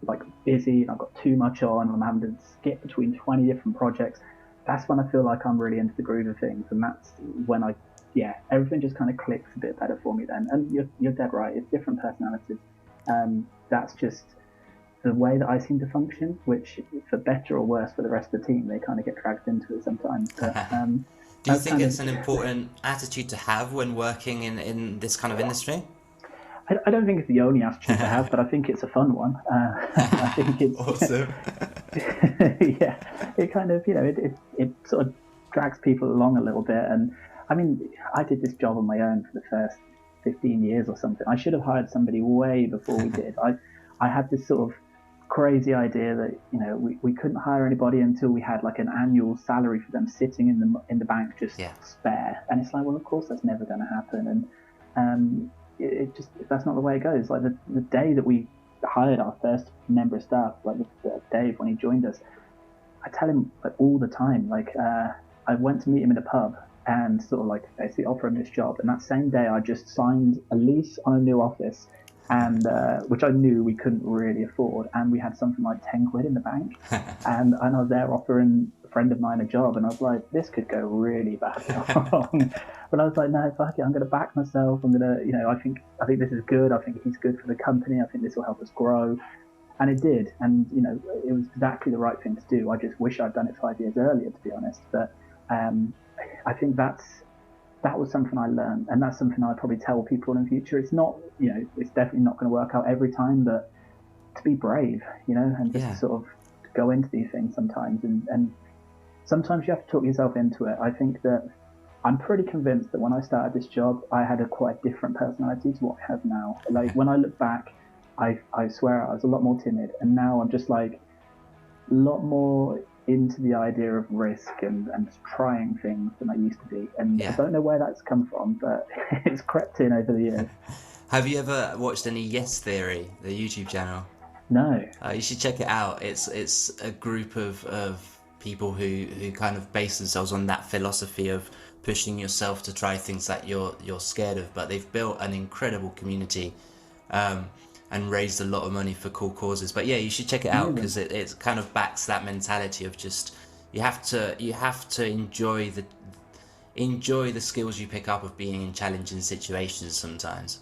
like busy and I've got too much on and I'm having to skip between 20 different projects. That's when I feel like I'm really into the groove of things, and that's when everything just kind of clicks a bit better for me then. And you're dead right, it's different personalities. That's just the way that I seem to function, which for better or worse for the rest of the team, they kind of get dragged into it sometimes. But, do you think it's an important attitude to have when working in this kind of industry? I don't think it's the only attitude to have, but I think it's a fun one. I think it's awesome. It kind of, it sort of drags people along a little bit. And I mean, I did this job on my own for the first 15 years or something. I should have hired somebody way before we did. I had this sort of crazy idea that we couldn't hire anybody until we had like an annual salary for them sitting in the bank just spare. And it's like, well, of course that's never going to happen. And it just, that's not the way it goes. Like the day that we hired our first member of staff, like Dave, when he joined us, I tell him like all the time, like I went to meet him in a pub and sort of like basically offer him this job. And that same day I just signed a lease on a new office, and which I knew we couldn't really afford, and we had something like 10 quid in the bank. and I was there offering a friend of mine a job, and I was like, this could go really bad wrong. But I was like, no, fuck it, I'm going to back myself. I'm going to, I think this is good. I think he's good for the company. I think this will help us grow. And it did. And, it was exactly the right thing to do. I just wish I'd done it 5 years earlier, to be honest. But I think that was something I learned. And that's something I'd probably tell people in the future. It's not, it's definitely not going to work out every time, but to be brave, and just to sort of go into these things sometimes. And sometimes you have to talk yourself into it. I think that I'm pretty convinced that when I started this job, I had a quite different personality to what I have now. Like when I look back, I swear I was a lot more timid, and now I'm just like a lot more into the idea of risk and trying things than I used to be. And I don't know where that's come from, but it's crept in over the years. Have you ever watched any Yes Theory, the YouTube channel? No. You should check it out. It's a group of people who kind of base themselves on that philosophy of pushing yourself to try things that you're scared of, but they've built an incredible community and raised a lot of money for cool causes. But you should check it out, because it kind of backs that mentality of just you have to enjoy the skills you pick up of being in challenging situations sometimes.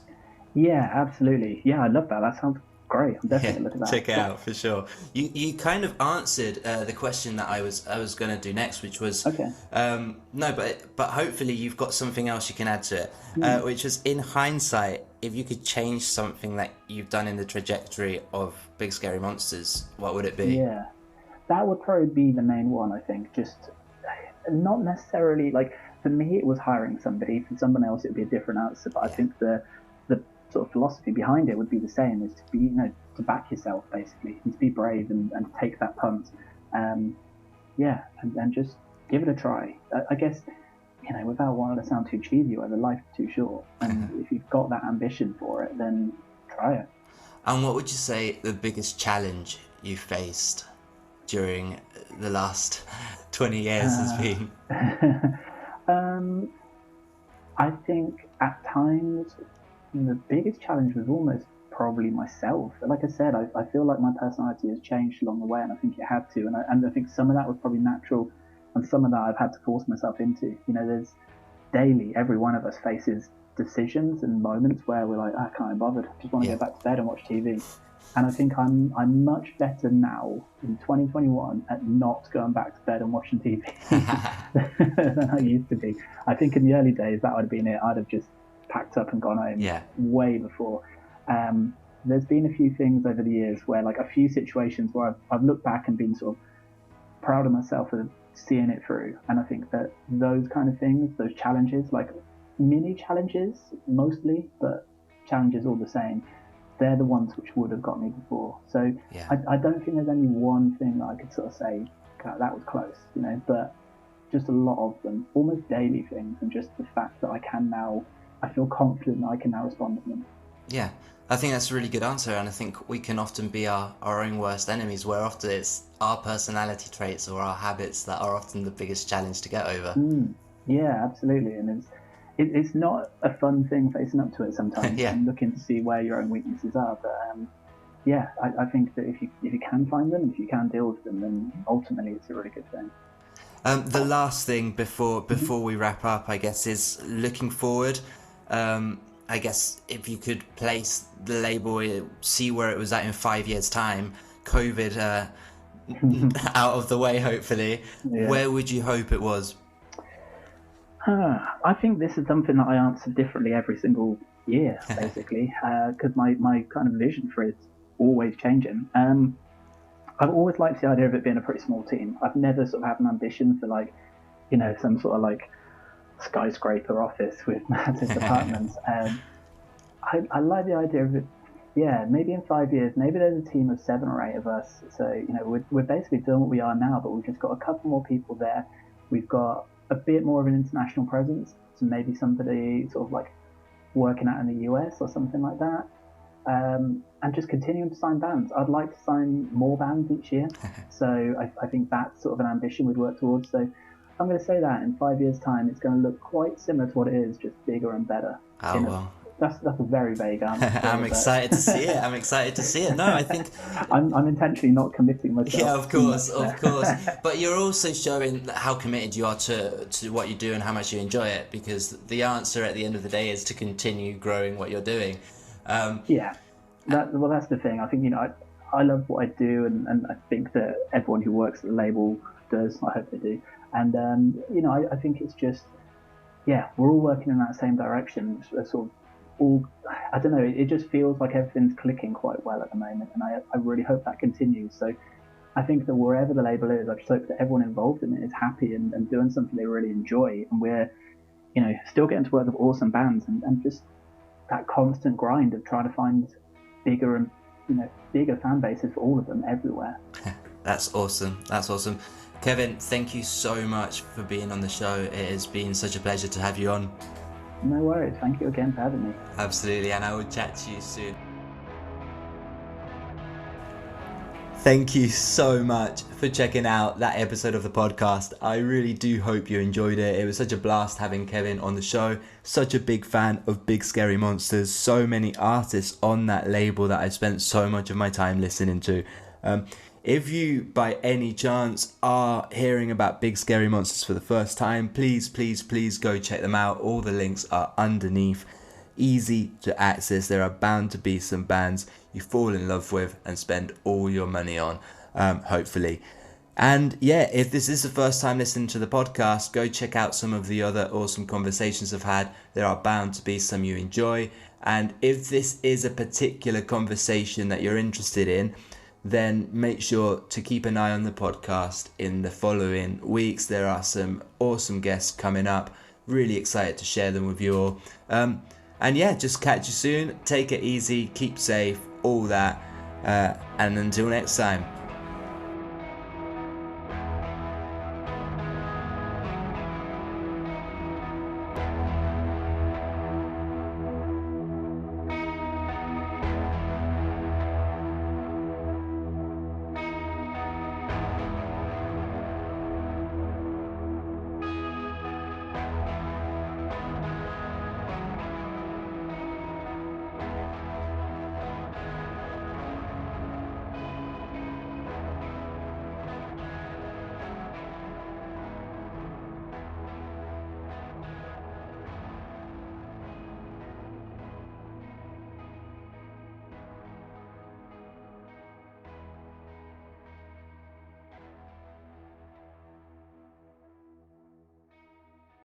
Yeah, absolutely. Yeah, I love that. That sounds great. I'm definitely looking at that. Check it out for sure. You kind of answered the question that I was going to do next, which was but hopefully you've got something else you can add to it, which was, in hindsight, if you could change something that you've done in the trajectory of Big Scary Monsters, what would it be? Yeah, that would probably be the main one. I think just not necessarily like, for me it was hiring somebody. For someone else it'd be a different answer, but I think the sort of philosophy behind it would be the same, is to be, to back yourself basically, and to be brave and take that punt, and just give it a try. I guess, without wanting to sound too cheesy, whether life's too short, and if you've got that ambition for it, then try it. And what would you say the biggest challenge you faced during the last 20 years has been? I think at times the biggest challenge was almost probably myself. Like I said, I feel like my personality has changed along the way, and I think it had to. And I think some of that was probably natural, and some of that I've had to force myself into. There's daily, every one of us faces decisions and moments where we're like, I can't be bothered. I just want to go back to bed and watch TV. And I think I'm much better now in 2021 at not going back to bed and watching TV than I used to be. I think in the early days that would have been it. I'd have just packed up and gone home way before. There's been a few things over the years where, like, a few situations where I've looked back and been sort of proud of myself for seeing it through. And I think that those kind of things, those challenges, like mini challenges mostly, but challenges all the same, they're the ones which would have got me before. So I don't think there's any one thing that I could sort of say, that was close, you know, but just a lot of them, almost daily things, and just the fact that I feel confident that I can now respond to them. Yeah, I think that's a really good answer, and I think we can often be our own worst enemies, where often it's our personality traits or our habits that are often the biggest challenge to get over. Yeah, absolutely, and it's not a fun thing facing up to it sometimes and looking to see where your own weaknesses are, but I think that if you can find them, if you can deal with them, then ultimately it's a really good thing. The last thing before we wrap up, I guess, is looking forward. I guess if you could place the label, see where it was at in 5 years' time, COVID out of the way, hopefully, where would you hope it was? I think this is something that I answer differently every single year, basically, because my kind of vision for it is always changing. I've always liked the idea of it being a pretty small team. I've never sort of had an ambition for, like, you know, some sort of like skyscraper office with massive departments. I like the idea of it. Yeah, maybe in 5 years, maybe there's a team of 7 or 8 of us. So, you know, we're basically doing what we are now, but we've just got a couple more people there. We've got a bit more of an international presence. So maybe somebody sort of like working out in the US or something like that. And just continuing to sign bands. I'd like to sign more bands each year. So I think that's sort of an ambition we'd work towards. So I'm going to say that in 5 years' time, it's going to look quite similar to what it is, just bigger and better. Oh, well. That's a very vague answer. I'm excited to see it. No, I think I'm intentionally not committing myself. Yeah, of course. But you're also showing how committed you are to what you do and how much you enjoy it, because the answer at the end of the day is to continue growing what you're doing. That's the thing. I think, you know, I love what I do, and I think that everyone who works at the label does. I hope they do. And you know, I think it's just, we're all working in that same direction. Sort of all, I don't know, it just feels like everything's clicking quite well at the moment, and I really hope that continues. So I think that wherever the label is, I just hope that everyone involved in it is happy and doing something they really enjoy, and we're, you know, still getting to work with awesome bands, and just that constant grind of trying to find bigger and, you know, bigger fan bases for all of them everywhere. That's awesome. Kevin, thank you so much for being on the show. It has been such a pleasure to have you on. No worries. Thank you again for having me. Absolutely, and I will chat to you soon. Thank you so much for checking out that episode of the podcast. I really do hope you enjoyed it. It was such a blast having Kevin on the show. Such a big fan of Big Scary Monsters. So many artists on that label that I spent so much of my time listening to. If you, by any chance, are hearing about Big Scary Monsters for the first time, please go check them out. All the links are underneath. Easy to access. There are bound to be some bands you fall in love with and spend all your money on, hopefully. And if this is the first time listening to the podcast, go check out some of the other awesome conversations I've had. There are bound to be some you enjoy. And if this is a particular conversation that you're interested in, then make sure to keep an eye on the podcast in the following weeks. There are some awesome guests coming up. Really excited to share them with you all. And just catch you soon. Take it easy. Keep safe. All that. And until next time.